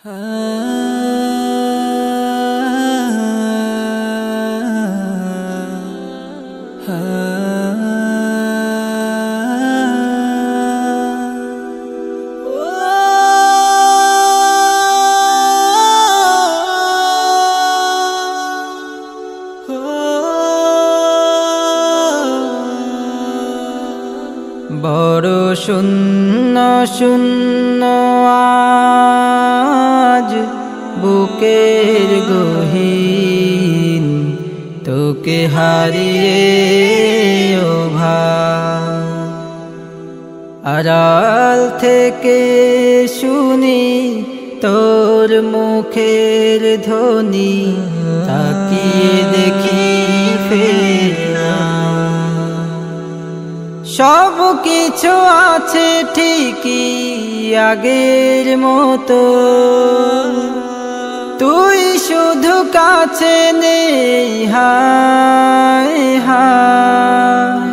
বড় শূন্য শূন্য আজ বুকের গহীন, তোকে হারিয়ে ও ভাই। আড়াল থেকে শুনি তোর মুখের ধ্বনি, তাকিয়ে দেখি ফের সব কিছু আছে ঠিকই আগের মতো, তুই শুধু কাছে নেই। হায় হায়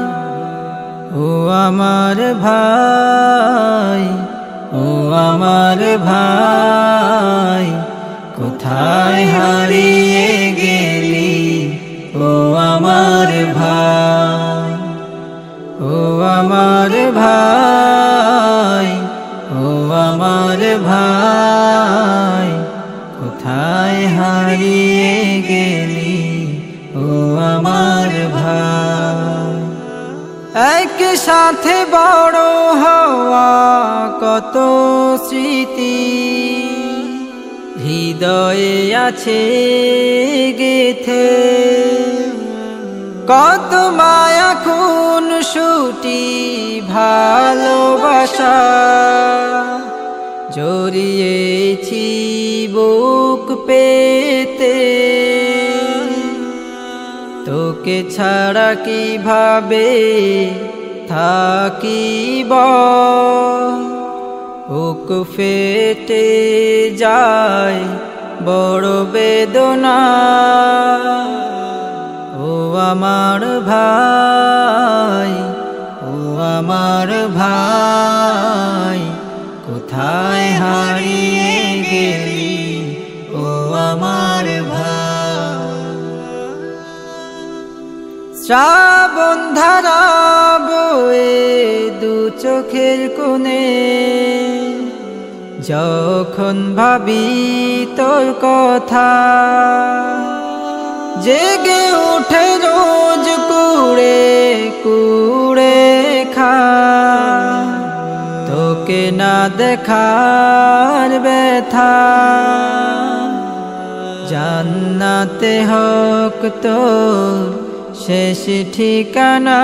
ও আমার ভাই, ও আমার ভাই, কোথায় হারিয়ে গেলি ও আমার ভাই, ও আমার ভাই, ও আমার ভাই, কোথায় হারিয়ে গেলি ও আমার ভাই। একসাথে বড় হওয়া কত স্মৃতি হৃদয়ে আছে গেথে, কত মায়া খুন ছুটি ভালোবাসা জড়িয়েছি বুক পেতে। তোকে ছাড়া কিভাবে থাকিব, বুক ফেটে যায় বড় বেদনা। ও আমার ভাই, ও আমার ভাই, কোথায় হারিয়ে গেলি ও আমার ভাই। শ্রাবণ ধারা বয়ে দু চোখের কোণে, যখন ভাবি তোর কথা জেগে উঠে রোজ কুড়ে কুড়ে খা। তোকে না দেখার ব্যথা, জান্নাতে হোক তোর শেষ ঠিকানা।